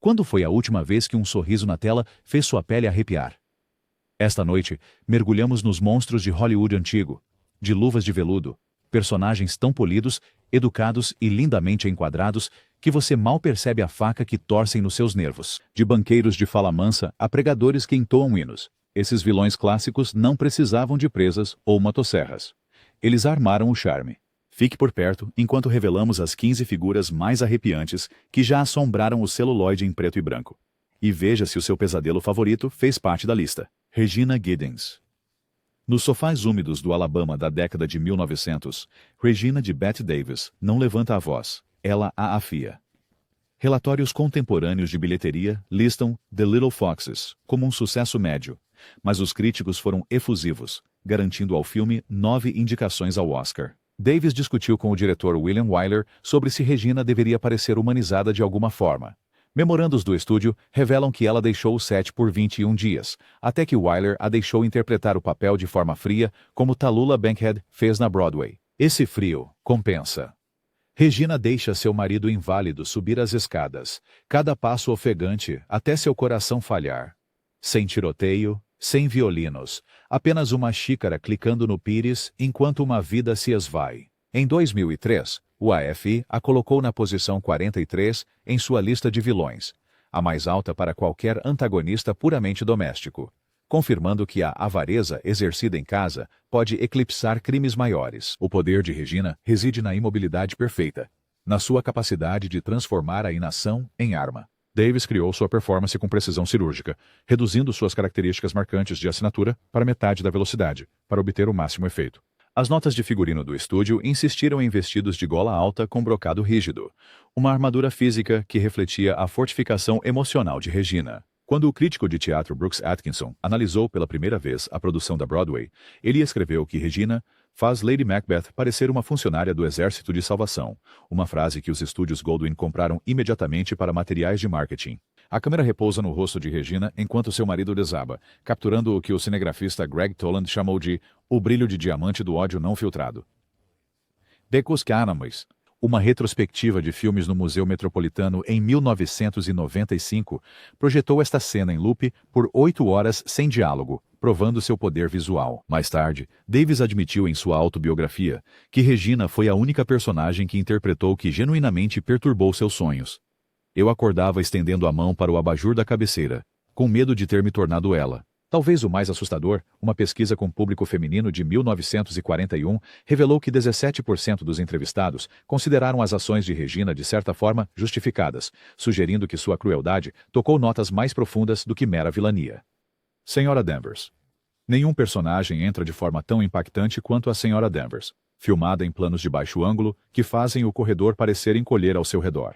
Quando foi a última vez que um sorriso na tela fez sua pele arrepiar? Esta noite, mergulhamos nos monstros de Hollywood antigo, de luvas de veludo, personagens tão polidos, educados e lindamente enquadrados que você mal percebe a faca que torcem nos seus nervos. De banqueiros de fala mansa a pregadores que entoam hinos, esses vilões clássicos não precisavam de presas ou motosserras. Eles armaram o charme. Fique por perto enquanto revelamos as 15 figuras mais arrepiantes que já assombraram o celuloide em preto e branco. E veja se o seu pesadelo favorito fez parte da lista. Regina Giddens. Nos sofás úmidos do Alabama da década de 1900, Regina de Bette Davis não levanta a voz, ela a afia. Relatórios contemporâneos de bilheteria listam The Little Foxes como um sucesso médio, mas os críticos foram efusivos, garantindo ao filme 9 indicações ao Oscar. Davis discutiu com o diretor William Wyler sobre se Regina deveria parecer humanizada de alguma forma. Memorandos do estúdio revelam que ela deixou o set por 21 dias, até que Wyler a deixou interpretar o papel de forma fria, como Tallulah Bankhead fez na Broadway. Esse frio compensa. Regina deixa seu marido inválido subir as escadas, cada passo ofegante até seu coração falhar. Sem tiroteio, sem violinos, apenas uma xícara clicando no pires enquanto uma vida se esvai. Em 2003, o AFI a colocou na posição 43 em sua lista de vilões, a mais alta para qualquer antagonista puramente doméstico, confirmando que a avareza exercida em casa pode eclipsar crimes maiores. O poder de Regina reside na imobilidade perfeita, na sua capacidade de transformar a inação em arma. Davis criou sua performance com precisão cirúrgica, reduzindo suas características marcantes de assinatura para metade da velocidade, para obter o máximo efeito. As notas de figurino do estúdio insistiram em vestidos de gola alta com brocado rígido, uma armadura física que refletia a fortificação emocional de Regina. Quando o crítico de teatro Brooks Atkinson analisou pela primeira vez a produção da Broadway, ele escreveu que Regina faz Lady Macbeth parecer uma funcionária do Exército de Salvação, uma frase que os estúdios Goldwyn compraram imediatamente para materiais de marketing. A câmera repousa no rosto de Regina enquanto seu marido desaba, capturando o que o cinegrafista Greg Toland chamou de o brilho de diamante do ódio não filtrado. Decos Canamis, uma retrospectiva de filmes no Museu Metropolitano em 1995, projetou esta cena em loop por 8 horas sem diálogo, provando seu poder visual. Mais tarde, Davis admitiu em sua autobiografia que Regina foi a única personagem que interpretou que genuinamente perturbou seus sonhos. Eu acordava estendendo a mão para o abajur da cabeceira, com medo de ter me tornado ela. Talvez o mais assustador, uma pesquisa com público feminino de 1941 revelou que 17% dos entrevistados consideraram as ações de Regina de certa forma justificadas, sugerindo que sua crueldade tocou notas mais profundas do que mera vilania. Senhora Danvers. Nenhum personagem entra de forma tão impactante quanto a Senhora Danvers, filmada em planos de baixo ângulo que fazem o corredor parecer encolher ao seu redor.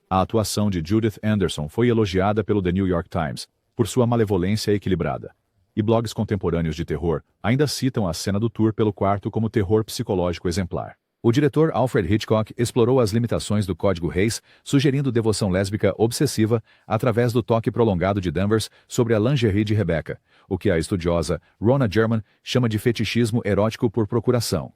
A atuação de Judith Anderson foi elogiada pelo The New York Times por sua malevolência equilibrada. E blogs contemporâneos de terror ainda citam a cena do tour pelo quarto como terror psicológico exemplar. O diretor Alfred Hitchcock explorou as limitações do Código Hays, sugerindo devoção lésbica obsessiva através do toque prolongado de Danvers sobre a lingerie de Rebecca, o que a estudiosa Rona German chama de fetichismo erótico por procuração.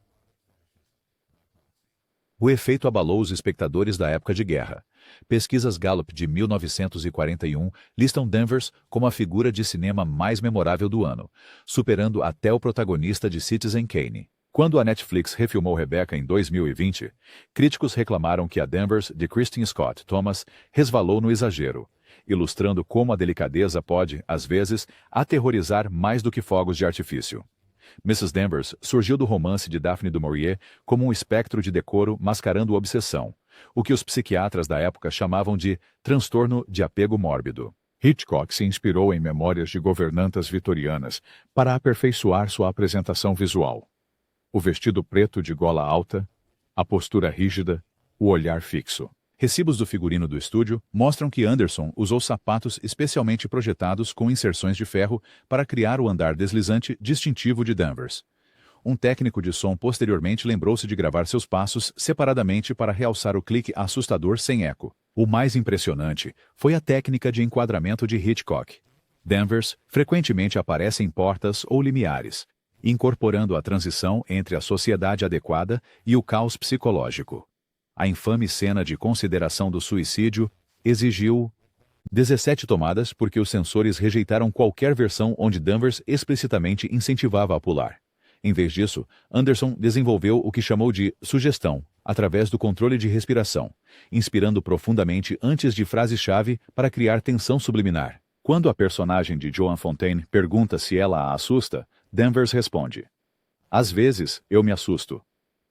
O efeito abalou os espectadores da época de guerra. Pesquisas Gallup de 1941 listam Danvers como a figura de cinema mais memorável do ano, superando até o protagonista de Citizen Kane. Quando a Netflix refilmou Rebecca em 2020, críticos reclamaram que a Danvers de Kristen Scott Thomas resvalou no exagero, ilustrando como a delicadeza pode, às vezes, aterrorizar mais do que fogos de artifício. Mrs. Danvers surgiu do romance de Daphne du Maurier como um espectro de decoro mascarando obsessão, o que os psiquiatras da época chamavam de transtorno de apego mórbido. Hitchcock se inspirou em memórias de governantas vitorianas para aperfeiçoar sua apresentação visual. O vestido preto de gola alta, a postura rígida, o olhar fixo. Recibos do figurino do estúdio mostram que Anderson usou sapatos especialmente projetados com inserções de ferro para criar o andar deslizante distintivo de Danvers. Um técnico de som posteriormente lembrou-se de gravar seus passos separadamente para realçar o clique assustador sem eco. O mais impressionante foi a técnica de enquadramento de Hitchcock. Danvers frequentemente aparece em portas ou limiares, incorporando a transição entre a sociedade adequada e o caos psicológico. A infame cena de consideração do suicídio exigiu 17 tomadas porque os sensores rejeitaram qualquer versão onde Danvers explicitamente incentivava a pular. Em vez disso, Anderson desenvolveu o que chamou de sugestão, através do controle de respiração, inspirando profundamente antes de frase-chave para criar tensão subliminar. Quando a personagem de Joan Fontaine pergunta se ela a assusta, Danvers responde: "Às vezes, eu me assusto."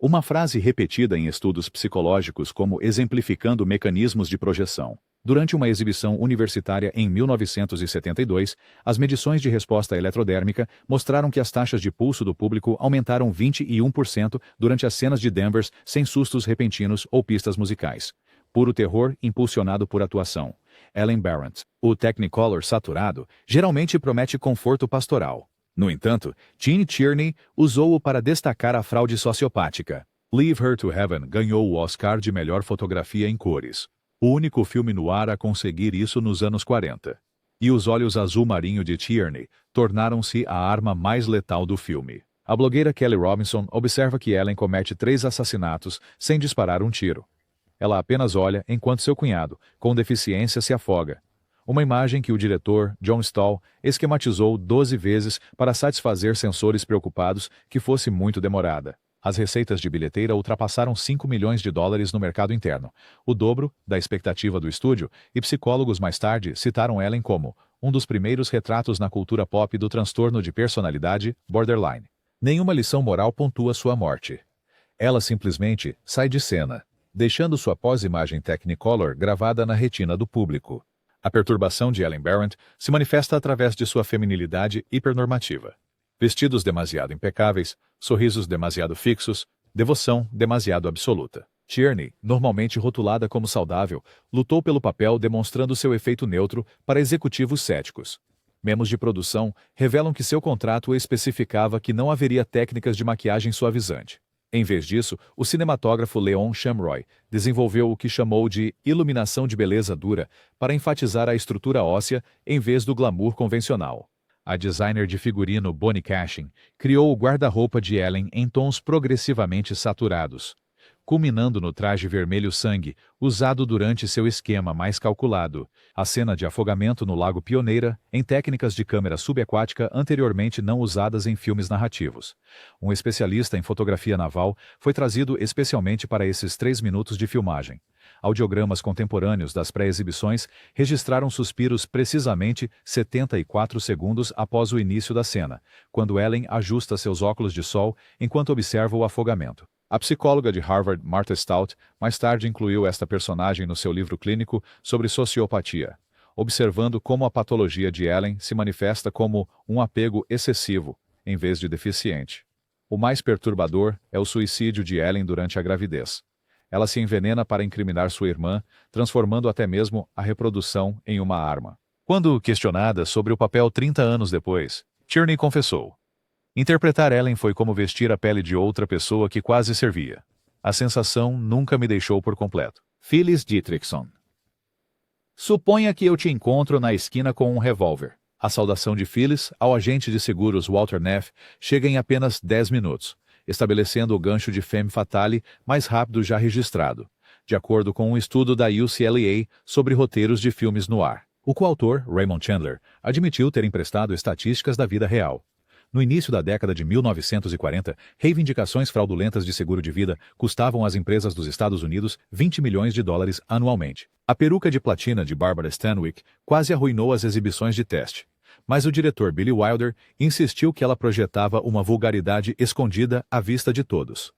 Uma frase repetida em estudos psicológicos como exemplificando mecanismos de projeção. Durante uma exibição universitária em 1972, as medições de resposta eletrodérmica mostraram que as taxas de pulso do público aumentaram 21% durante as cenas de Danvers sem sustos repentinos ou pistas musicais. Puro terror impulsionado por atuação. Ellen Barrett. O Technicolor saturado geralmente promete conforto pastoral. No entanto, Gene Tierney usou-o para destacar a fraude sociopática. Leave Her to Heaven ganhou o Oscar de melhor fotografia em cores. O único filme noir a conseguir isso nos anos 40. E os olhos azul marinho de Tierney tornaram-se a arma mais letal do filme. A blogueira Kelly Robinson observa que Ellen comete 3 assassinatos sem disparar um tiro. Ela apenas olha enquanto seu cunhado, com deficiência, se afoga. Uma imagem que o diretor, John Stahl, esquematizou 12 vezes para satisfazer sensores preocupados que fosse muito demorada. As receitas de bilheteira ultrapassaram $5 milhões no mercado interno, o dobro da expectativa do estúdio, e psicólogos mais tarde citaram Ellen como um dos primeiros retratos na cultura pop do transtorno de personalidade borderline. Nenhuma lição moral pontua sua morte. Ela simplesmente sai de cena, deixando sua pós-imagem Technicolor gravada na retina do público. A perturbação de Ellen Barrett se manifesta através de sua feminilidade hipernormativa. Vestidos demasiado impecáveis, sorrisos demasiado fixos, devoção demasiado absoluta. Tierney, normalmente rotulada como saudável, lutou pelo papel demonstrando seu efeito neutro para executivos céticos. Memos de produção revelam que seu contrato especificava que não haveria técnicas de maquiagem suavizante. Em vez disso, o cinematógrafo Leon Shamroy desenvolveu o que chamou de iluminação de beleza dura para enfatizar a estrutura óssea em vez do glamour convencional. A designer de figurino Bonnie Cashin criou o guarda-roupa de Ellen em tons progressivamente saturados, culminando no traje vermelho sangue usado durante seu esquema mais calculado, a cena de afogamento no Lago Pioneira, em técnicas de câmera subaquática anteriormente não usadas em filmes narrativos. Um especialista em fotografia naval foi trazido especialmente para esses 3 minutos de filmagem. Audiogramas contemporâneos das pré-exibições registraram suspiros precisamente 74 segundos após o início da cena, quando Ellen ajusta seus óculos de sol enquanto observa o afogamento. A psicóloga de Harvard, Martha Stout, mais tarde incluiu esta personagem no seu livro clínico sobre sociopatia, observando como a patologia de Ellen se manifesta como um apego excessivo, em vez de deficiente. O mais perturbador é o suicídio de Ellen durante a gravidez. Ela se envenena para incriminar sua irmã, transformando até mesmo a reprodução em uma arma. Quando questionada sobre o papel 30 anos depois, Tierney confessou: "Interpretar Ellen foi como vestir a pele de outra pessoa que quase servia. A sensação nunca me deixou por completo." Phyllis Dietrichson. Suponha que eu te encontro na esquina com um revólver. A saudação de Phyllis ao agente de seguros Walter Neff chega em apenas 10 minutos, estabelecendo o gancho de femme fatale mais rápido já registrado, de acordo com um estudo da UCLA sobre roteiros de filmes no ar. O coautor, Raymond Chandler, admitiu ter emprestado estatísticas da vida real. No início da década de 1940, reivindicações fraudulentas de seguro de vida custavam às empresas dos Estados Unidos $20 milhões anualmente. A peruca de platina de Barbara Stanwyck quase arruinou as exibições de teste. Mas o diretor Billy Wilder insistiu que ela projetava uma vulgaridade escondida à vista de todos.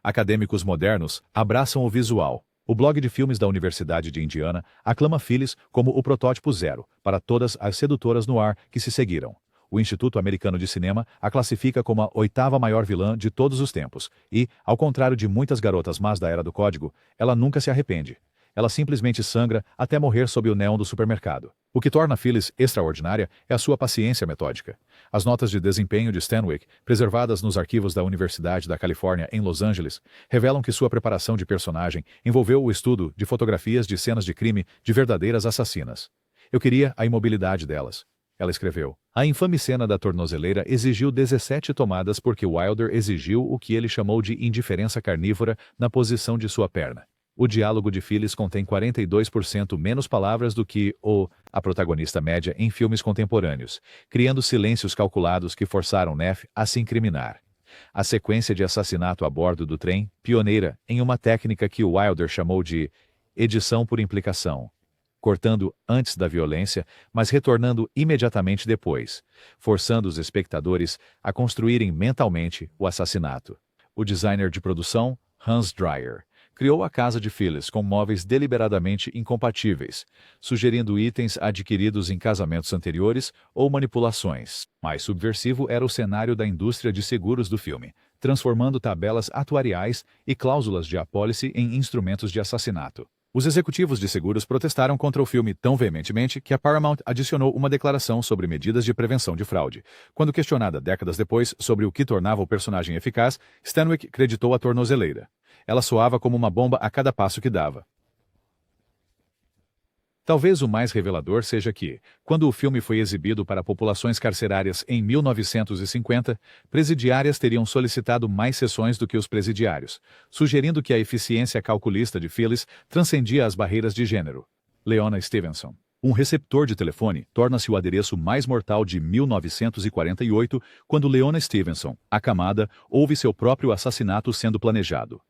Acadêmicos modernos abraçam o visual. O blog de filmes da Universidade de Indiana aclama Phyllis como o protótipo zero para todas as sedutoras no ar que se seguiram. O Instituto Americano de Cinema a classifica como a 8ª maior vilã de todos os tempos e, ao contrário de muitas garotas más da Era do Código, ela nunca se arrepende. Ela simplesmente sangra até morrer sob o neon do supermercado. O que torna Phyllis extraordinária é a sua paciência metódica. As notas de desempenho de Stanwyck, preservadas nos arquivos da Universidade da Califórnia em Los Angeles, revelam que sua preparação de personagem envolveu o estudo de fotografias de cenas de crime de verdadeiras assassinas. "Eu queria a imobilidade delas." Ela escreveu. A infame cena da tornozeleira exigiu 17 tomadas porque Wilder exigiu o que ele chamou de indiferença carnívora na posição de sua perna. O diálogo de Phyllis contém 42% menos palavras do que a protagonista média em filmes contemporâneos, criando silêncios calculados que forçaram Neff a se incriminar. A sequência de assassinato a bordo do trem, pioneira em uma técnica que Wilder chamou de edição por implicação, cortando antes da violência, mas retornando imediatamente depois, forçando os espectadores a construírem mentalmente o assassinato. O designer de produção, Hans Dreyer, criou a casa de Phyllis com móveis deliberadamente incompatíveis, sugerindo itens adquiridos em casamentos anteriores ou manipulações. Mais subversivo era o cenário da indústria de seguros do filme, transformando tabelas atuariais e cláusulas de apólice em instrumentos de assassinato. Os executivos de seguros protestaram contra o filme tão veementemente que a Paramount adicionou uma declaração sobre medidas de prevenção de fraude. Quando questionada décadas depois sobre o que tornava o personagem eficaz, Stanwyck creditou a tornozeleira. Ela soava como uma bomba a cada passo que dava. Talvez o mais revelador seja que, quando o filme foi exibido para populações carcerárias em 1950, presidiárias teriam solicitado mais sessões do que os presidiários, sugerindo que a eficiência calculista de Phyllis transcendia as barreiras de gênero. Leona Stevenson. Um receptor de telefone torna-se o adereço mais mortal de 1948, quando Leona Stevenson, acamada, ouve seu próprio assassinato sendo planejado.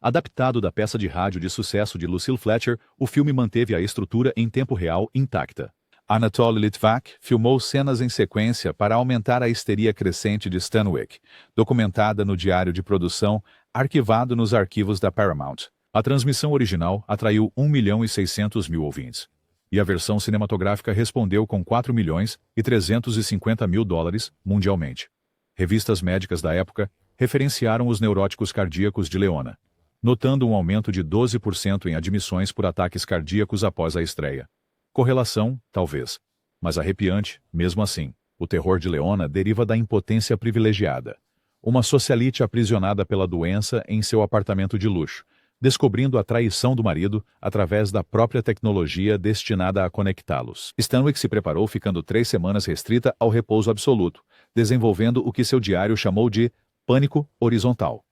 Adaptado da peça de rádio de sucesso de Lucille Fletcher, o filme manteve a estrutura em tempo real intacta. Anatoly Litvak filmou cenas em sequência para aumentar a histeria crescente de Stanwyck, documentada no diário de produção, arquivado nos arquivos da Paramount. A transmissão original atraiu 1.600.000 ouvintes. E a versão cinematográfica respondeu com $4.350.000 mundialmente. Revistas médicas da época referenciaram os neuróticos cardíacos de Leona, notando um aumento de 12% em admissões por ataques cardíacos após a estreia. Correlação, talvez, mas arrepiante, mesmo assim. O terror de Leona deriva da impotência privilegiada. Uma socialite aprisionada pela doença em seu apartamento de luxo, descobrindo a traição do marido através da própria tecnologia destinada a conectá-los. Stanwyck se preparou ficando 3 semanas restrita ao repouso absoluto, desenvolvendo o que seu diário chamou de pânico horizontal.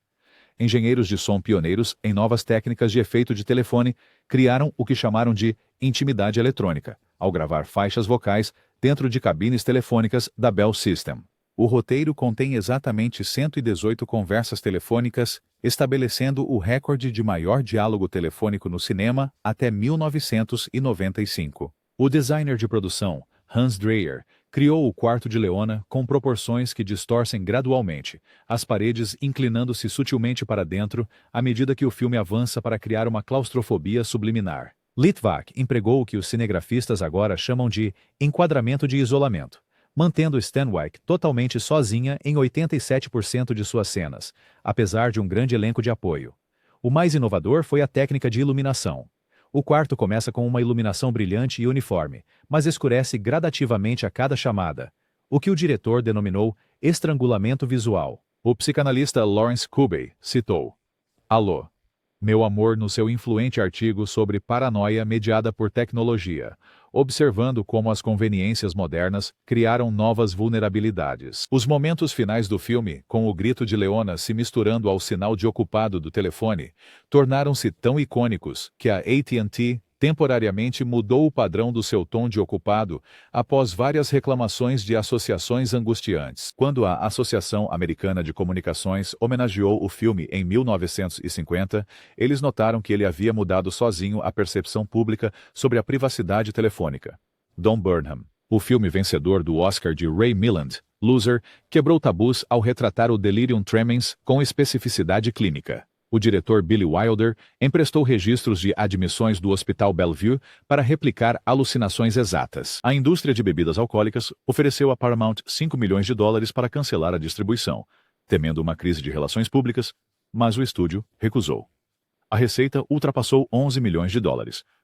Engenheiros de som pioneiros em novas técnicas de efeito de telefone criaram o que chamaram de intimidade eletrônica, ao gravar faixas vocais dentro de cabines telefônicas da Bell System. O roteiro contém exatamente 118 conversas telefônicas, estabelecendo o recorde de maior diálogo telefônico no cinema até 1995. O designer de produção, Hans Dreyer, criou o quarto de Leona com proporções que distorcem gradualmente, as paredes inclinando-se sutilmente para dentro à medida que o filme avança para criar uma claustrofobia subliminar. Litvak empregou o que os cinegrafistas agora chamam de enquadramento de isolamento, mantendo Stanwyck totalmente sozinha em 87% de suas cenas, apesar de um grande elenco de apoio. O mais inovador foi a técnica de iluminação. O quarto começa com uma iluminação brilhante e uniforme, mas escurece gradativamente a cada chamada, o que o diretor denominou estrangulamento visual. O psicanalista Lawrence Kubey citou: "Alô, meu amor", no seu influente artigo sobre paranoia mediada por tecnologia, observando como as conveniências modernas criaram novas vulnerabilidades. Os momentos finais do filme, com o grito de Leona se misturando ao sinal de ocupado do telefone, tornaram-se tão icônicos que a AT&T temporariamente mudou o padrão do seu tom de ocupado após várias reclamações de associações angustiantes. Quando a Associação Americana de Comunicações homenageou o filme em 1950, eles notaram que ele havia mudado sozinho a percepção pública sobre a privacidade telefônica. Don Burnham, o filme vencedor do Oscar de Ray Milland, Loser, quebrou tabus ao retratar o delirium tremens com especificidade clínica. O diretor Billy Wilder emprestou registros de admissões do Hospital Bellevue para replicar alucinações exatas. A indústria de bebidas alcoólicas ofereceu a Paramount $5 milhões para cancelar a distribuição, temendo uma crise de relações públicas, mas o estúdio recusou. A receita ultrapassou $11 milhões,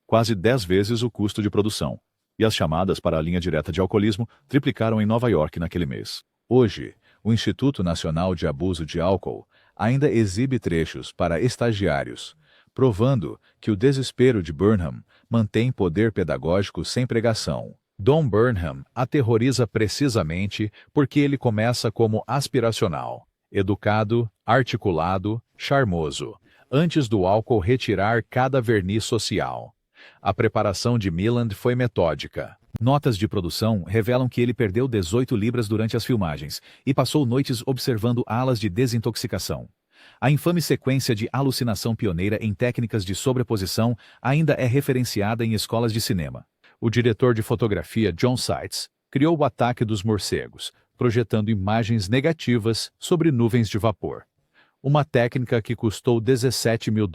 quase 10 vezes o custo de produção, e as chamadas para a linha direta de alcoolismo triplicaram em Nova York naquele mês. Hoje, o Instituto Nacional de Abuso de Álcool ainda exibe trechos para estagiários, provando que o desespero de Burnham mantém poder pedagógico sem pregação. Don Burnham aterroriza precisamente porque ele começa como aspiracional, educado, articulado, charmoso, antes do álcool retirar cada verniz social. A preparação de Milland foi metódica. Notas de produção revelam que ele perdeu 18 libras durante as filmagens e passou noites observando alas de desintoxicação. A infame sequência de alucinação pioneira em técnicas de sobreposição ainda é referenciada em escolas de cinema. O diretor de fotografia John Seitz criou o ataque dos morcegos, projetando imagens negativas sobre nuvens de vapor. Uma técnica que custou $17 mil.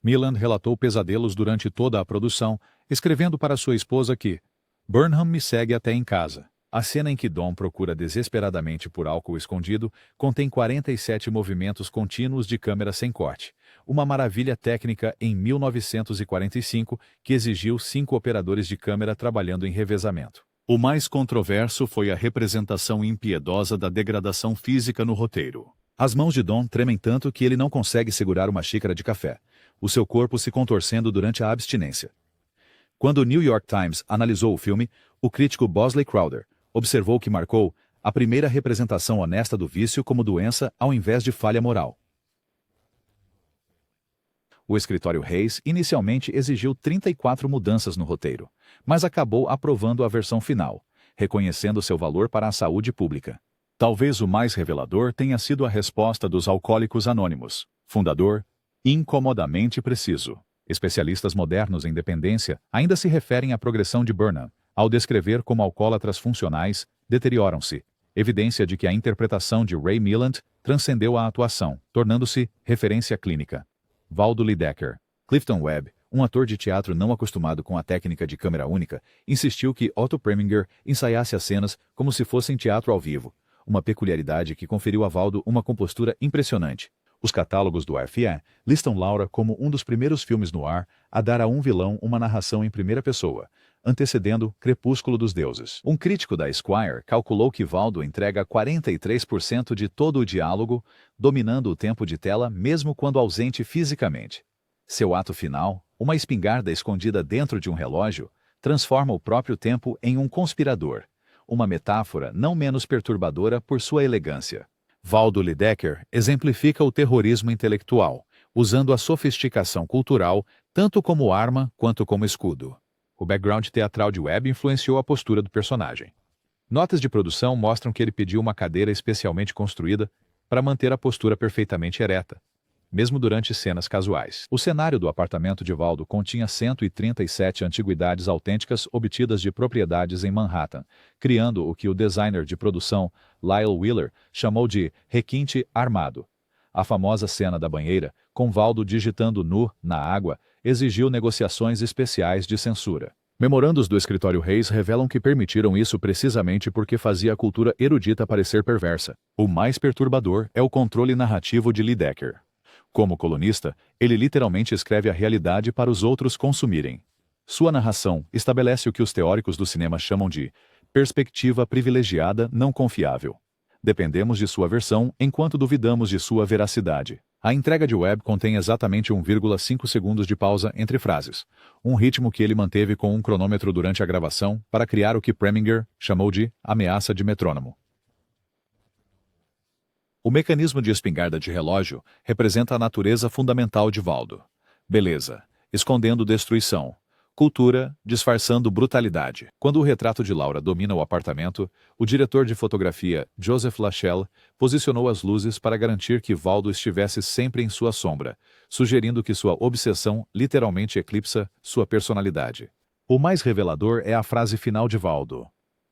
Milland relatou pesadelos durante toda a produção, escrevendo para sua esposa que Burnham me segue até em casa. A cena em que Dom procura desesperadamente por álcool escondido contém 47 movimentos contínuos de câmera sem corte, uma maravilha técnica em 1945 que exigiu 5 operadores de câmera trabalhando em revezamento. O mais controverso foi a representação impiedosa da degradação física no roteiro. As mãos de Dom tremem tanto que ele não consegue segurar uma xícara de café, o seu corpo se contorcendo durante a abstinência. Quando o New York Times analisou o filme, o crítico Bosley Crowther observou que marcou a primeira representação honesta do vício como doença ao invés de falha moral. O escritório Hayes inicialmente exigiu 34 mudanças no roteiro, mas acabou aprovando a versão final, reconhecendo seu valor para a saúde pública. Talvez o mais revelador tenha sido a resposta dos Alcoólicos Anônimos, fundador, incomodamente preciso. Especialistas modernos em dependência ainda se referem à progressão de Burnham, ao descrever como alcoólatras funcionais deterioram-se, evidência de que a interpretação de Ray Milland transcendeu a atuação, tornando-se referência clínica. Valdo Lydecker. Clifton Webb, um ator de teatro não acostumado com a técnica de câmera única, insistiu que Otto Preminger ensaiasse as cenas como se fossem teatro ao vivo, uma peculiaridade que conferiu a Valdo uma compostura impressionante. Os catálogos do RFA listam Laura como um dos primeiros filmes no ar a dar a um vilão uma narração em primeira pessoa, antecedendo Crepúsculo dos Deuses. Um crítico da Esquire calculou que Valdo entrega 43% de todo o diálogo, dominando o tempo de tela mesmo quando ausente fisicamente. Seu ato final, uma espingarda escondida dentro de um relógio, transforma o próprio tempo em um conspirador, uma metáfora não menos perturbadora por sua elegância. Valdo Lydecker exemplifica o terrorismo intelectual, usando a sofisticação cultural tanto como arma quanto como escudo. O background teatral de Webb influenciou a postura do personagem. Notas de produção mostram que ele pediu uma cadeira especialmente construída para manter a postura perfeitamente ereta, mesmo durante cenas casuais. O cenário do apartamento de Valdo continha 137 antiguidades autênticas obtidas de propriedades em Manhattan, criando o que o designer de produção Lyle Wheeler chamou de requinte armado. A famosa cena da banheira, com Valdo digitando nu na água, exigiu negociações especiais de censura. Memorandos do escritório Hayes revelam que permitiram isso precisamente porque fazia a cultura erudita parecer perversa. O mais perturbador é o controle narrativo de Lydecker. Como colunista, ele literalmente escreve a realidade para os outros consumirem. Sua narração estabelece o que os teóricos do cinema chamam de perspectiva privilegiada não confiável. Dependemos de sua versão enquanto duvidamos de sua veracidade. A entrega de Webb contém exatamente 1,5 segundos de pausa entre frases, um ritmo que ele manteve com um cronômetro durante a gravação para criar o que Preminger chamou de ameaça de metrônomo. O mecanismo de espingarda de relógio representa a natureza fundamental de Valdo. Beleza, escondendo destruição. Cultura, disfarçando brutalidade. Quando o retrato de Laura domina o apartamento, o diretor de fotografia, Joseph Lachelle, posicionou as luzes para garantir que Valdo estivesse sempre em sua sombra, sugerindo que sua obsessão literalmente eclipsa sua personalidade. O mais revelador é a frase final de Valdo.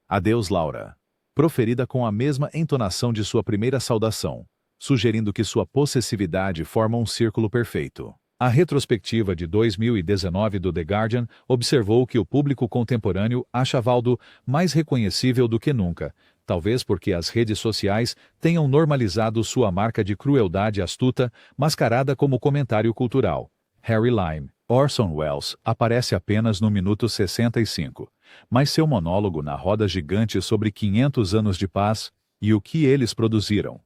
Adeus, Laura. Proferida com a mesma entonação de sua primeira saudação, sugerindo que sua possessividade forma um círculo perfeito. A retrospectiva de 2019 do The Guardian observou que o público contemporâneo acha Valdo mais reconhecível do que nunca, talvez porque as redes sociais tenham normalizado sua marca de crueldade astuta, mascarada como comentário cultural. Harry Lime. Orson Welles aparece apenas no minuto 65, mas seu monólogo na roda gigante sobre 500 anos de paz e o que eles produziram.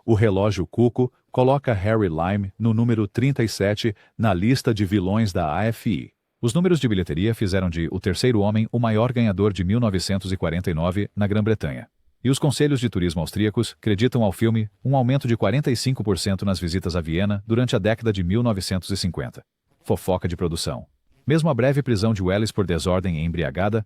O relógio Cuco coloca Harry Lime no número 37 na lista de vilões da AFI. Os números de bilheteria fizeram de O Terceiro Homem o maior ganhador de 1949 na Grã-Bretanha. E os conselhos de turismo austríacos creditam ao filme um aumento de 45% nas visitas a Viena durante a década de 1950. Fofoca de produção. Mesmo a breve prisão de Welles por desordem e embriagada,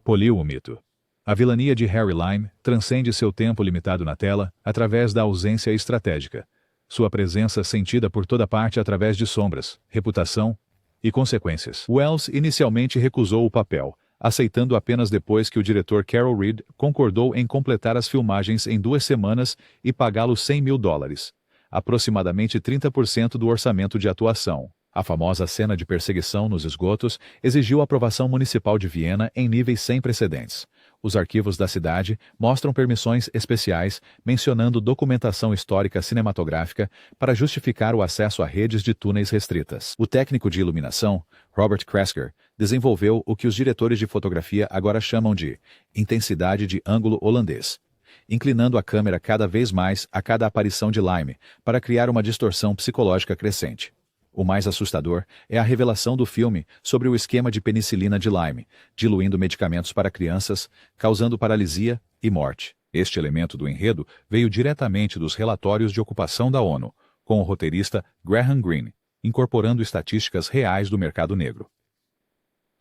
poliu o mito. A vilania de Harry Lime transcende seu tempo limitado na tela através da ausência estratégica. Sua presença sentida por toda parte através de sombras, reputação e consequências. Wells inicialmente recusou o papel, aceitando apenas depois que o diretor Carol Reed concordou em completar as filmagens em 2 semanas e pagá-lo $100 mil, aproximadamente 30% do orçamento de atuação. A famosa cena de perseguição nos esgotos exigiu a aprovação municipal de Viena em níveis sem precedentes. Os arquivos da cidade mostram permissões especiais mencionando documentação histórica cinematográfica para justificar o acesso a redes de túneis restritas. O técnico de iluminação, Robert Kresker, desenvolveu o que os diretores de fotografia agora chamam de intensidade de ângulo holandês, inclinando a câmera cada vez mais a cada aparição de Lime para criar uma distorção psicológica crescente. O mais assustador é a revelação do filme sobre o esquema de penicilina de Lime, diluindo medicamentos para crianças, causando paralisia e morte. Este elemento do enredo veio diretamente dos relatórios de ocupação da ONU, com o roteirista Graham Greene, incorporando estatísticas reais do mercado negro.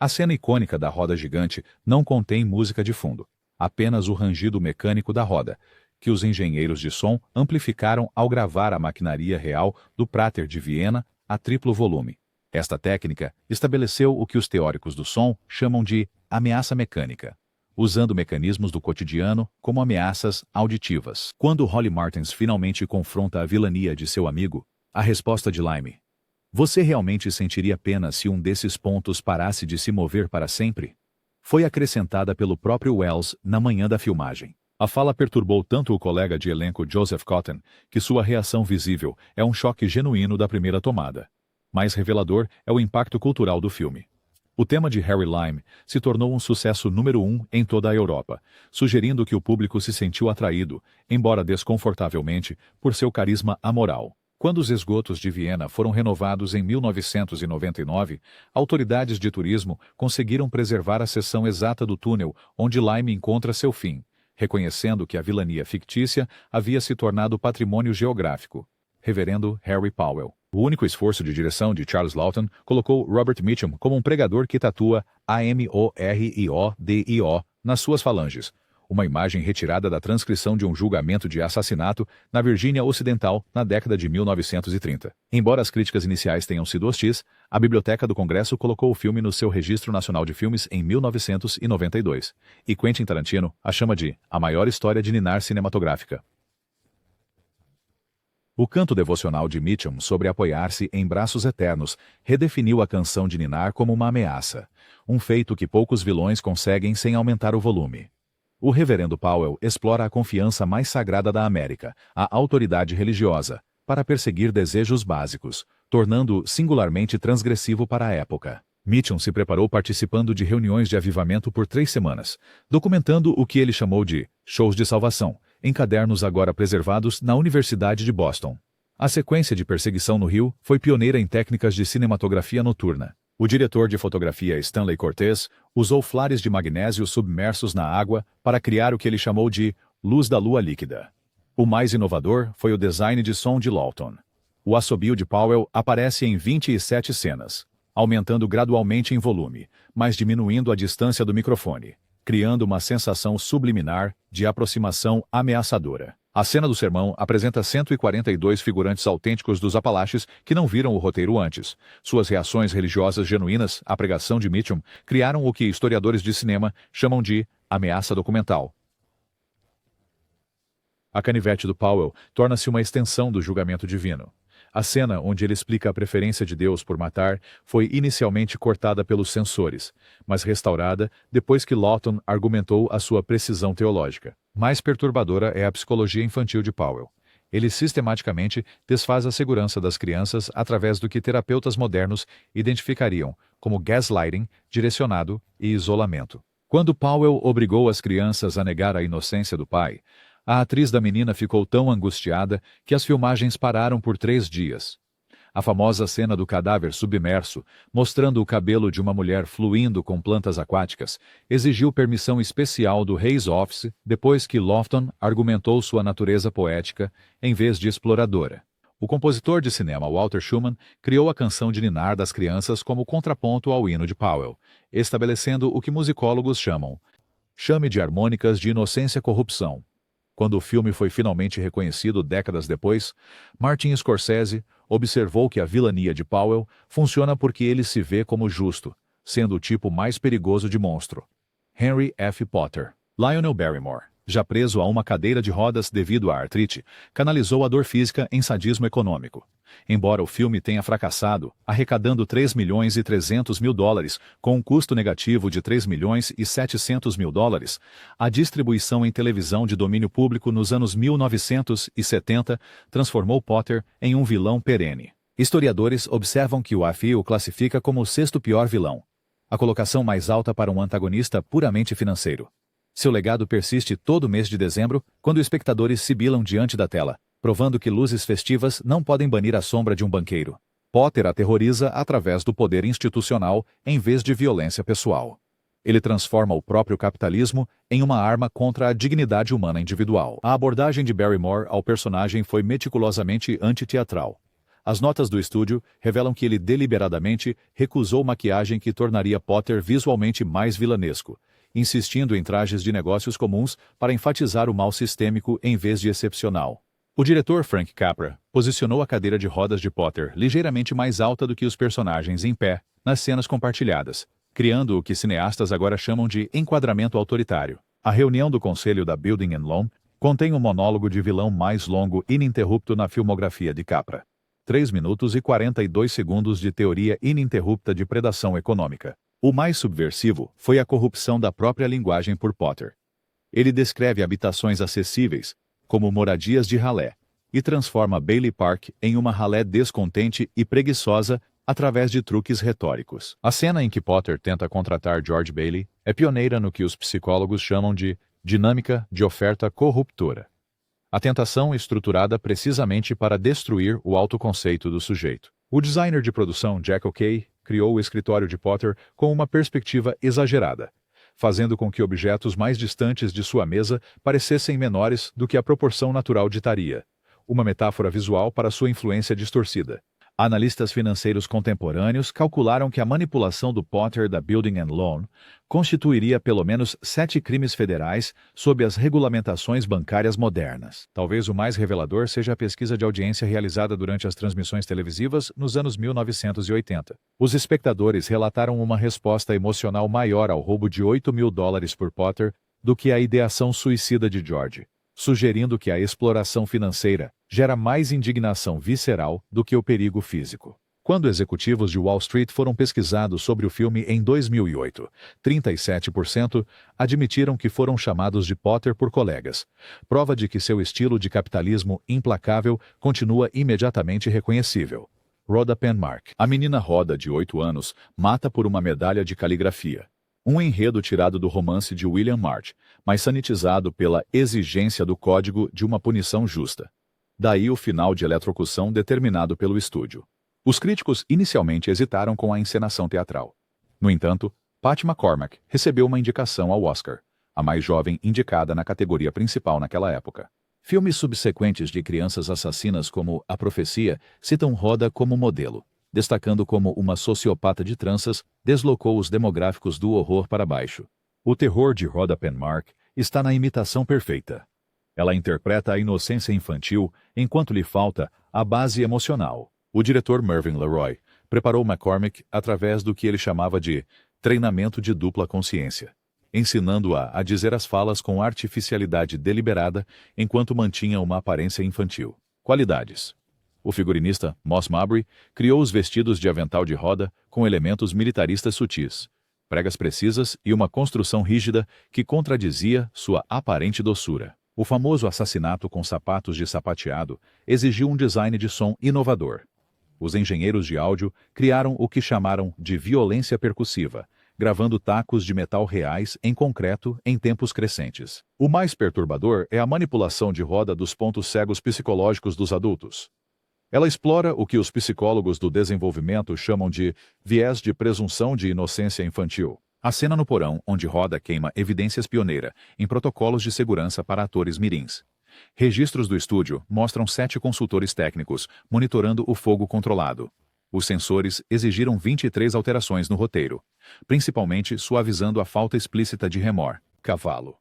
A cena icônica da roda gigante não contém música de fundo, apenas o rangido mecânico da roda, que os engenheiros de som amplificaram ao gravar a maquinaria real do Prater de Viena a triplo volume. Esta técnica estabeleceu o que os teóricos do som chamam de ameaça mecânica, usando mecanismos do cotidiano como ameaças auditivas. Quando Holly Martins finalmente confronta a vilania de seu amigo, a resposta de Lime: "Você realmente sentiria pena se um desses pontos parasse de se mover para sempre?", foi acrescentada pelo próprio Wells na manhã da filmagem. A fala perturbou tanto o colega de elenco Joseph Cotten que sua reação visível é um choque genuíno da primeira tomada. Mais revelador é o impacto cultural do filme. O tema de Harry Lime se tornou um sucesso número 1 em toda a Europa, sugerindo que o público se sentiu atraído, embora desconfortavelmente, por seu carisma amoral. Quando os esgotos de Viena foram renovados em 1999, autoridades de turismo conseguiram preservar a seção exata do túnel onde Lime encontra seu fim, reconhecendo que a vilania fictícia havia se tornado patrimônio geográfico. Reverendo Harry Powell. O único esforço de direção de Charles Laughton colocou Robert Mitchum como um pregador que tatua AMORIODIO nas suas falanges, uma imagem retirada da transcrição de um julgamento de assassinato na Virgínia Ocidental na década de 1930. Embora as críticas iniciais tenham sido hostis, a Biblioteca do Congresso colocou o filme no seu Registro Nacional de Filmes em 1992, e Quentin Tarantino a chama de a maior história de ninar cinematográfica. O canto devocional de Mitchum sobre apoiar-se em braços eternos redefiniu a canção de ninar como uma ameaça, um feito que poucos vilões conseguem sem aumentar o volume. O reverendo Powell explora a confiança mais sagrada da América, a autoridade religiosa, para perseguir desejos básicos, tornando-o singularmente transgressivo para a época. Mitchum se preparou participando de reuniões de avivamento por 3 semanas, documentando o que ele chamou de shows de salvação, em cadernos agora preservados na Universidade de Boston. A sequência de perseguição no Rio foi pioneira em técnicas de cinematografia noturna. O diretor de fotografia Stanley Cortez usou flares de magnésio submersos na água para criar o que ele chamou de luz da lua líquida. O mais inovador foi o design de som de Laughton. O assobio de Powell aparece em 27 cenas, aumentando gradualmente em volume, mas diminuindo a distância do microfone, criando uma sensação subliminar de aproximação ameaçadora. A cena do sermão apresenta 142 figurantes autênticos dos Apalaches que não viram o roteiro antes. Suas reações religiosas genuínas à pregação de Mitchum criaram o que historiadores de cinema chamam de ameaça documental. A canivete do Powell torna-se uma extensão do julgamento divino. A cena onde ele explica a preferência de Deus por matar foi inicialmente cortada pelos censores, mas restaurada depois que Laughton argumentou a sua precisão teológica. Mais perturbadora é a psicologia infantil de Powell. Ele sistematicamente desfaz a segurança das crianças através do que terapeutas modernos identificariam como gaslighting, direcionado e isolamento. Quando Powell obrigou as crianças a negar a inocência do pai, a atriz da menina ficou tão angustiada que as filmagens pararam por 3 dias. A famosa cena do cadáver submerso, mostrando o cabelo de uma mulher fluindo com plantas aquáticas, exigiu permissão especial do Hays Office depois que Lofton argumentou sua natureza poética em vez de exploradora. O compositor de cinema Walter Schumann criou a canção de ninar das crianças como contraponto ao hino de Powell, estabelecendo o que musicólogos chamam chame de harmônicas de inocência-corrupção. Quando o filme foi finalmente reconhecido décadas depois, Martin Scorsese observou que a vilania de Powell funciona porque ele se vê como justo, sendo o tipo mais perigoso de monstro. Henry F. Potter. Lionel Barrymore, já preso a uma cadeira de rodas devido à artrite, canalizou a dor física em sadismo econômico. Embora o filme tenha fracassado, arrecadando $3.300.000 com um custo negativo de $3.700.000, a distribuição em televisão de domínio público nos anos 1970 transformou Potter em um vilão perene. Historiadores observam que o AFI o classifica como o sexto pior vilão, a colocação mais alta para um antagonista puramente financeiro. Seu legado persiste todo mês de dezembro, quando espectadores sibilam diante da tela, provando que luzes festivas não podem banir a sombra de um banqueiro. Potter aterroriza através do poder institucional em vez de violência pessoal. Ele transforma o próprio capitalismo em uma arma contra a dignidade humana individual. A abordagem de Barrymore ao personagem foi meticulosamente antiteatral. As notas do estúdio revelam que ele deliberadamente recusou maquiagem que tornaria Potter visualmente mais vilanesco, insistindo em trajes de negócios comuns para enfatizar o mal sistêmico em vez de excepcional. O diretor Frank Capra posicionou a cadeira de rodas de Potter ligeiramente mais alta do que os personagens em pé, nas cenas compartilhadas, criando o que cineastas agora chamam de enquadramento autoritário. A reunião do conselho da Building and Loan contém o monólogo de vilão mais longo ininterrupto na filmografia de Capra. 3 minutos e 42 segundos de teoria ininterrupta de predação econômica. O mais subversivo foi a corrupção da própria linguagem por Potter. Ele descreve habitações acessíveis, como moradias de ralé, e transforma Bailey Park em uma ralé descontente e preguiçosa através de truques retóricos. A cena em que Potter tenta contratar George Bailey é pioneira no que os psicólogos chamam de dinâmica de oferta corruptora. A tentação estruturada precisamente para destruir o autoconceito do sujeito. O designer de produção Jack O'Kay criou o escritório de Potter com uma perspectiva exagerada, fazendo com que objetos mais distantes de sua mesa parecessem menores do que a proporção natural ditaria, uma metáfora visual para sua influência distorcida. Analistas financeiros contemporâneos calcularam que a manipulação do Potter da Building and Loan constituiria pelo menos 7 crimes federais sob as regulamentações bancárias modernas. Talvez o mais revelador seja a pesquisa de audiência realizada durante as transmissões televisivas nos anos 1980. Os espectadores relataram uma resposta emocional maior ao roubo de $8.000 por Potter do que a ideação suicida de George, sugerindo que a exploração financeira gera mais indignação visceral do que o perigo físico. Quando executivos de Wall Street foram pesquisados sobre o filme em 2008, 37% admitiram que foram chamados de Potter por colegas, prova de que seu estilo de capitalismo implacável continua imediatamente reconhecível. Rhoda Penmark. A menina Rhoda, de 8 anos, mata por uma medalha de caligrafia. Um enredo tirado do romance de William March, mas sanitizado pela exigência do código de uma punição justa. Daí o final de eletrocução determinado pelo estúdio. Os críticos inicialmente hesitaram com a encenação teatral. No entanto, Pat McCormack recebeu uma indicação ao Oscar, a mais jovem indicada na categoria principal naquela época. Filmes subsequentes de crianças assassinas como A Profecia citam Rhoda como modelo, destacando como uma sociopata de tranças deslocou os demográficos do horror para baixo. O terror de Rhoda Penmark está na imitação perfeita. Ela interpreta a inocência infantil enquanto lhe falta a base emocional. O diretor Mervyn LeRoy preparou McCormack através do que ele chamava de treinamento de dupla consciência, ensinando-a a dizer as falas com artificialidade deliberada enquanto mantinha uma aparência infantil. Qualidades. O figurinista Moss Mabry criou os vestidos de avental de Rhoda com elementos militaristas sutis, pregas precisas e uma construção rígida que contradizia sua aparente doçura. O famoso assassinato com sapatos de sapateado exigiu um design de som inovador. Os engenheiros de áudio criaram o que chamaram de violência percussiva, gravando tacos de metal reais em concreto em tempos crescentes. O mais perturbador é a manipulação de Rhoda dos pontos cegos psicológicos dos adultos. Ela explora o que os psicólogos do desenvolvimento chamam de viés de presunção de inocência infantil. A cena no porão, onde Rhoda queima evidências pioneira em protocolos de segurança para atores mirins. Registros do estúdio mostram 7 consultores técnicos monitorando o fogo controlado. Os sensores exigiram 23 alterações no roteiro, principalmente suavizando a falta explícita de remor, cavalo.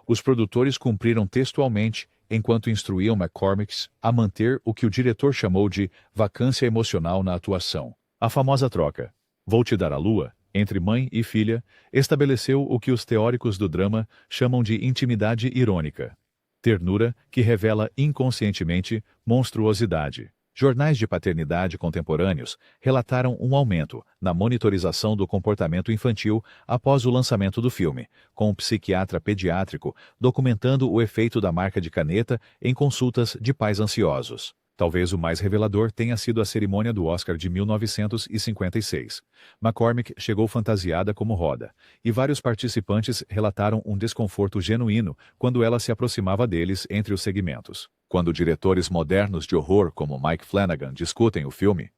Os produtores cumpriram textualmente enquanto instruíam McCormick a manter o que o diretor chamou de vacância emocional na atuação. A famosa troca, "vou te dar a lua", entre mãe e filha, estabeleceu o que os teóricos do drama chamam de intimidade irônica. Ternura que revela inconscientemente monstruosidade. Jornais de paternidade contemporâneos relataram um aumento na monitorização do comportamento infantil após o lançamento do filme, com um psiquiatra pediátrico documentando o efeito da marca de caneta em consultas de pais ansiosos. Talvez o mais revelador tenha sido a cerimônia do Oscar de 1956. McCormick chegou fantasiada como Rhoda, e vários participantes relataram um desconforto genuíno quando ela se aproximava deles entre os segmentos. Quando diretores modernos de horror como Mike Flanagan discutem o filme,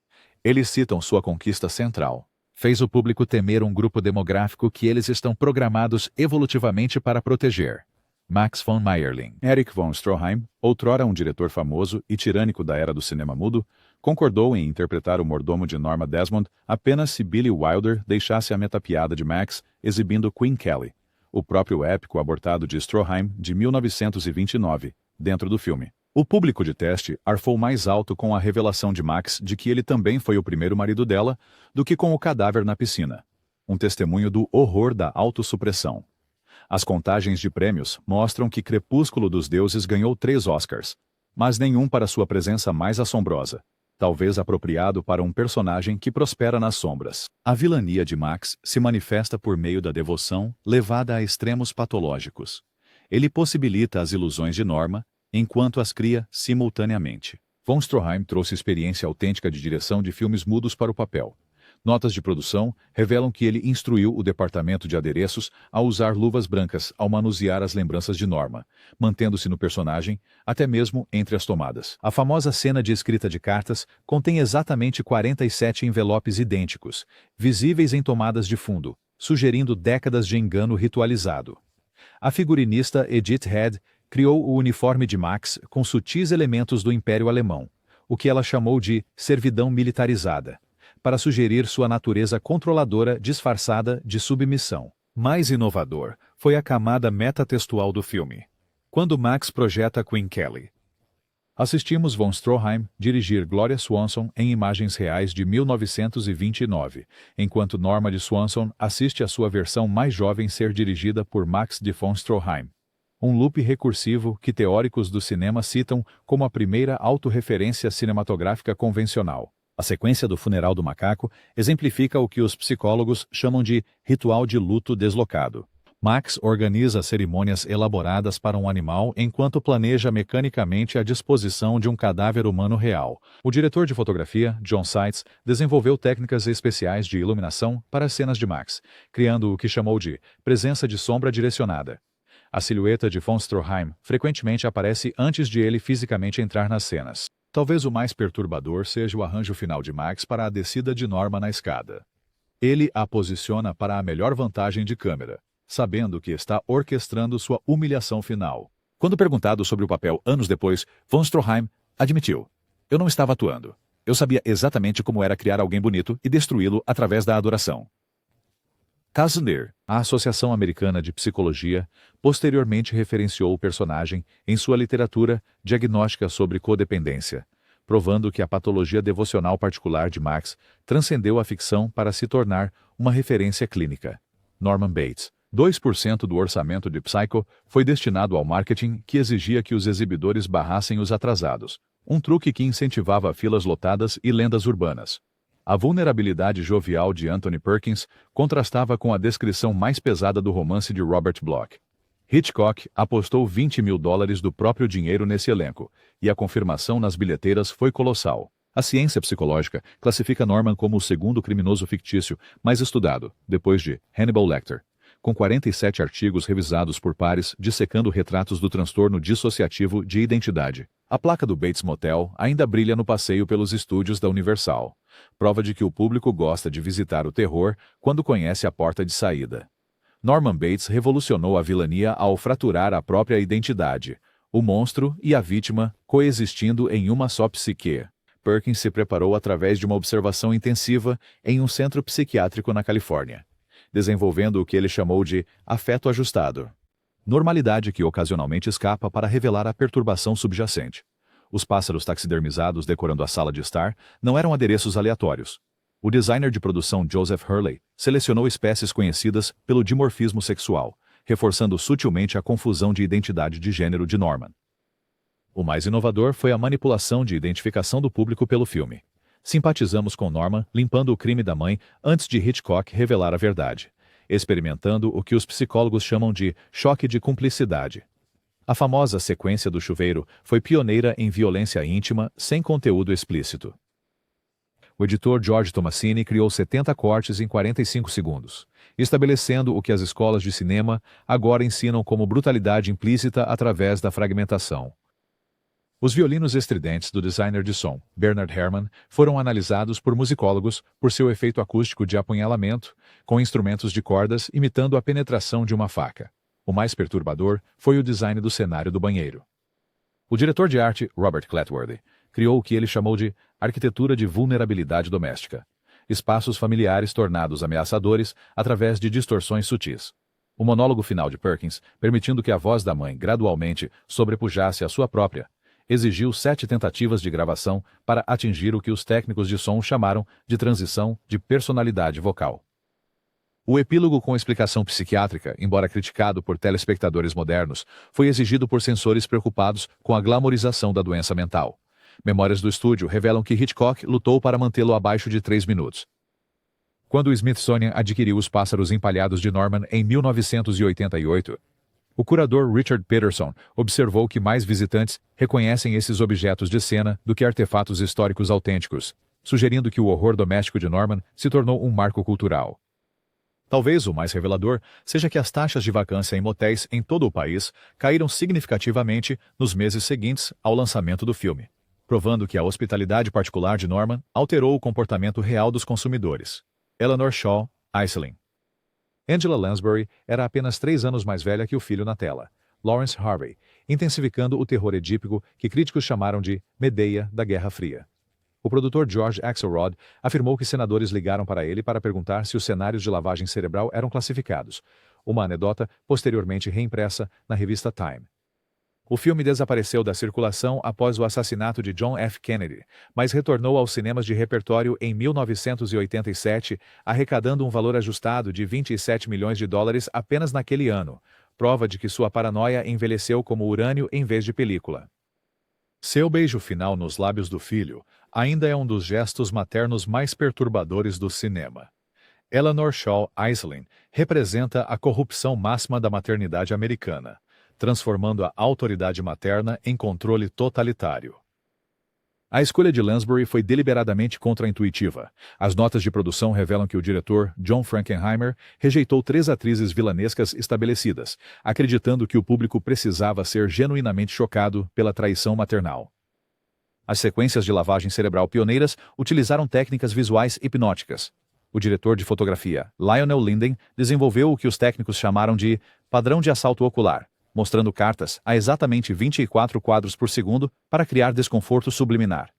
eles citam sua conquista central. Fez o público temer um grupo demográfico que eles estão programados evolutivamente para proteger. Max von Mayerling. Erich von Stroheim, outrora um diretor famoso e tirânico da era do cinema mudo, concordou em interpretar o mordomo de Norma Desmond apenas se Billy Wilder deixasse a metapiada de Max exibindo Queen Kelly, o próprio épico abortado de Stroheim de 1929, dentro do filme. O público de teste arfou mais alto com a revelação de Max de que ele também foi o primeiro marido dela do que com o cadáver na piscina. Um testemunho do horror da autossupressão. As contagens de prêmios mostram que Crepúsculo dos Deuses ganhou 3 Oscars, mas nenhum para sua presença mais assombrosa, talvez apropriado para um personagem que prospera nas sombras. A vilania de Max se manifesta por meio da devoção levada a extremos patológicos. Ele possibilita as ilusões de Norma, enquanto as cria simultaneamente. Von Stroheim trouxe experiência autêntica de direção de filmes mudos para o papel. Notas de produção revelam que ele instruiu o departamento de adereços a usar luvas brancas ao manusear as lembranças de Norma, mantendo-se no personagem, até mesmo entre as tomadas. A famosa cena de escrita de cartas contém exatamente 47 envelopes idênticos, visíveis em tomadas de fundo, sugerindo décadas de engano ritualizado. A figurinista Edith Head criou o uniforme de Max com sutis elementos do Império Alemão, o que ela chamou de servidão militarizada, para sugerir sua natureza controladora disfarçada de submissão. Mais inovador foi a camada metatextual do filme. Quando Max projeta Queen Kelly. Assistimos von Stroheim dirigir Gloria Swanson em imagens reais de 1929, enquanto Norma de Swanson assiste a sua versão mais jovem ser dirigida por Max de von Stroheim. Um loop recursivo que teóricos do cinema citam como a primeira autorreferência cinematográfica convencional. A sequência do funeral do macaco exemplifica o que os psicólogos chamam de ritual de luto deslocado. Max organiza cerimônias elaboradas para um animal enquanto planeja mecanicamente a disposição de um cadáver humano real. O diretor de fotografia, John Seitz, desenvolveu técnicas especiais de iluminação para as cenas de Max, criando o que chamou de presença de sombra direcionada. A silhueta de von Stroheim frequentemente aparece antes de ele fisicamente entrar nas cenas. Talvez o mais perturbador seja o arranjo final de Max para a descida de Norma na escada. Ele a posiciona para a melhor vantagem de câmera, sabendo que está orquestrando sua humilhação final. Quando perguntado sobre o papel anos depois, von Stroheim admitiu: "Eu não estava atuando. Eu sabia exatamente como era criar alguém bonito e destruí-lo através da adoração." Kasner, a Associação Americana de Psicologia, posteriormente referenciou o personagem em sua literatura diagnóstica sobre codependência, provando que a patologia devocional particular de Max transcendeu a ficção para se tornar uma referência clínica. Norman Bates. 2% do orçamento de Psycho foi destinado ao marketing que exigia que os exibidores barrassem os atrasados, um truque que incentivava filas lotadas e lendas urbanas. A vulnerabilidade jovial de Anthony Perkins contrastava com a descrição mais pesada do romance de Robert Bloch. Hitchcock apostou $20 mil do próprio dinheiro nesse elenco, e a confirmação nas bilheteiras foi colossal. A ciência psicológica classifica Norman como o segundo criminoso fictício mais estudado, depois de Hannibal Lecter, com 47 artigos revisados por pares dissecando retratos do transtorno dissociativo de identidade. A placa do Bates Motel ainda brilha no passeio pelos estúdios da Universal, prova de que o público gosta de visitar o terror quando conhece a porta de saída. Norman Bates revolucionou a vilania ao fraturar a própria identidade, o monstro e a vítima coexistindo em uma só psique. Perkins se preparou através de uma observação intensiva em um centro psiquiátrico na Califórnia, desenvolvendo o que ele chamou de afeto ajustado. Normalidade que ocasionalmente escapa para revelar a perturbação subjacente. Os pássaros taxidermizados decorando a sala de estar não eram adereços aleatórios. O designer de produção Joseph Hurley selecionou espécies conhecidas pelo dimorfismo sexual, reforçando sutilmente a confusão de identidade de gênero de Norman. O mais inovador foi a manipulação de identificação do público pelo filme. Simpatizamos com Norman limpando o crime da mãe antes de Hitchcock revelar a verdade, experimentando o que os psicólogos chamam de choque de cumplicidade. A famosa sequência do chuveiro foi pioneira em violência íntima sem conteúdo explícito. O editor George Tomasini criou 70 cortes em 45 segundos, estabelecendo o que as escolas de cinema agora ensinam como brutalidade implícita através da fragmentação. Os violinos estridentes do designer de som, Bernard Herrmann, foram analisados por musicólogos por seu efeito acústico de apunhalamento, com instrumentos de cordas imitando a penetração de uma faca. O mais perturbador foi o design do cenário do banheiro. O diretor de arte, Robert Clatworthy, criou o que ele chamou de arquitetura de vulnerabilidade doméstica, espaços familiares tornados ameaçadores através de distorções sutis. O monólogo final de Perkins, permitindo que a voz da mãe gradualmente sobrepujasse a sua própria, exigiu 7 tentativas de gravação para atingir o que os técnicos de som chamaram de transição de personalidade vocal. O epílogo com explicação psiquiátrica, embora criticado por telespectadores modernos, foi exigido por censores preocupados com a glamorização da doença mental. Memórias do estúdio revelam que Hitchcock lutou para mantê-lo abaixo de 3 minutos. Quando o Smithsonian adquiriu os pássaros empalhados de Norman em 1988, o curador Richard Peterson observou que mais visitantes reconhecem esses objetos de cena do que artefatos históricos autênticos, sugerindo que o horror doméstico de Norman se tornou um marco cultural. Talvez o mais revelador seja que as taxas de vacância em motéis em todo o país caíram significativamente nos meses seguintes ao lançamento do filme, provando que a hospitalidade particular de Norman alterou o comportamento real dos consumidores. Eleanor Shaw Iselin. Angela Lansbury era apenas 3 anos mais velha que o filho na tela, Lawrence Harvey, intensificando o terror edípico que críticos chamaram de Medeia da Guerra Fria. O produtor George Axelrod afirmou que senadores ligaram para ele para perguntar se os cenários de lavagem cerebral eram classificados, uma anedota posteriormente reimpressa na revista Time. O filme desapareceu da circulação após o assassinato de John F. Kennedy, mas retornou aos cinemas de repertório em 1987, arrecadando um valor ajustado de $27 milhões apenas naquele ano, prova de que sua paranoia envelheceu como urânio em vez de película. Seu beijo final nos lábios do filho ainda é um dos gestos maternos mais perturbadores do cinema. Eleanor Shaw Iselin representa a corrupção máxima da maternidade americana, transformando a autoridade materna em controle totalitário. A escolha de Lansbury foi deliberadamente contraintuitiva. As notas de produção revelam que o diretor, John Frankenheimer, rejeitou 3 atrizes vilanescas estabelecidas, acreditando que o público precisava ser genuinamente chocado pela traição maternal. As sequências de lavagem cerebral pioneiras utilizaram técnicas visuais hipnóticas. O diretor de fotografia, Lionel Linden, desenvolveu o que os técnicos chamaram de padrão de assalto ocular, mostrando cartas a exatamente 24 quadros por segundo para criar desconforto subliminar.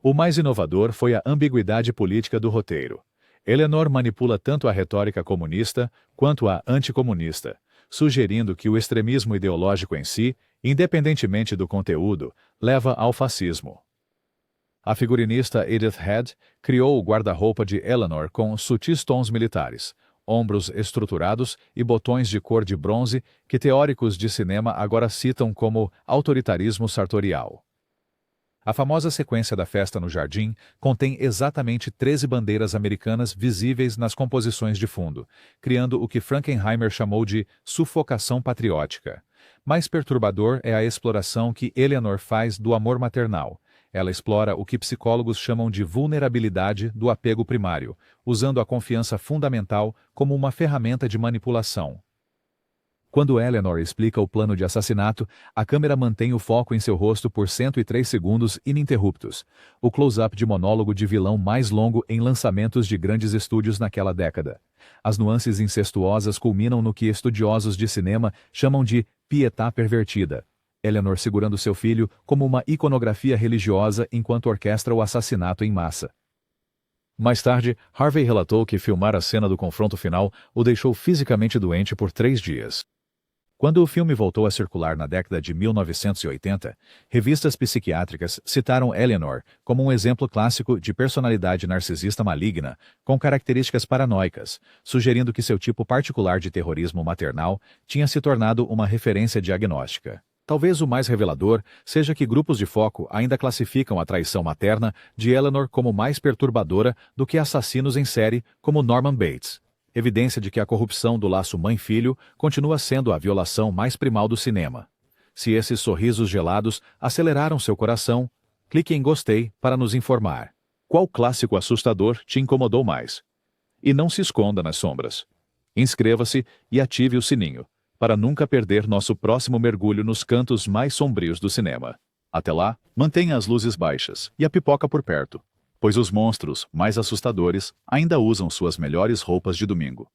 O mais inovador foi a ambiguidade política do roteiro. Eleanor manipula tanto a retórica comunista quanto a anticomunista, sugerindo que o extremismo ideológico em si, independentemente do conteúdo, leva ao fascismo. A figurinista Edith Head criou o guarda-roupa de Eleanor com sutis tons militares, ombros estruturados e botões de cor de bronze que teóricos de cinema agora citam como autoritarismo sartorial. A famosa sequência da festa no jardim contém exatamente 13 bandeiras americanas visíveis nas composições de fundo, criando o que Frankenheimer chamou de sufocação patriótica. Mais perturbador é a exploração que Eleanor faz do amor maternal, Ela explora o que psicólogos chamam de vulnerabilidade do apego primário, usando a confiança fundamental como uma ferramenta de manipulação. Quando Eleanor explica o plano de assassinato, a câmera mantém o foco em seu rosto por 103 segundos ininterruptos, o close-up de monólogo de vilão mais longo em lançamentos de grandes estúdios naquela década. As nuances incestuosas culminam no que estudiosos de cinema chamam de pietà pervertida. Eleanor segurando seu filho como uma iconografia religiosa enquanto orquestra o assassinato em massa. Mais tarde, Harvey relatou que filmar a cena do confronto final o deixou fisicamente doente por 3 dias. Quando o filme voltou a circular na década de 1980, revistas psiquiátricas citaram Eleanor como um exemplo clássico de personalidade narcisista maligna, com características paranoicas, sugerindo que seu tipo particular de terrorismo maternal tinha se tornado uma referência diagnóstica. Talvez o mais revelador seja que grupos de foco ainda classificam a traição materna de Eleanor como mais perturbadora do que assassinos em série como Norman Bates. Evidência de que a corrupção do laço mãe-filho continua sendo a violação mais primal do cinema. Se esses sorrisos gelados aceleraram seu coração, clique em gostei para nos informar. Qual clássico assustador te incomodou mais? E não se esconda nas sombras. Inscreva-se e ative o sininho, para nunca perder nosso próximo mergulho nos cantos mais sombrios do cinema. Até lá, mantenha as luzes baixas e a pipoca por perto, pois os monstros mais assustadores ainda usam suas melhores roupas de domingo.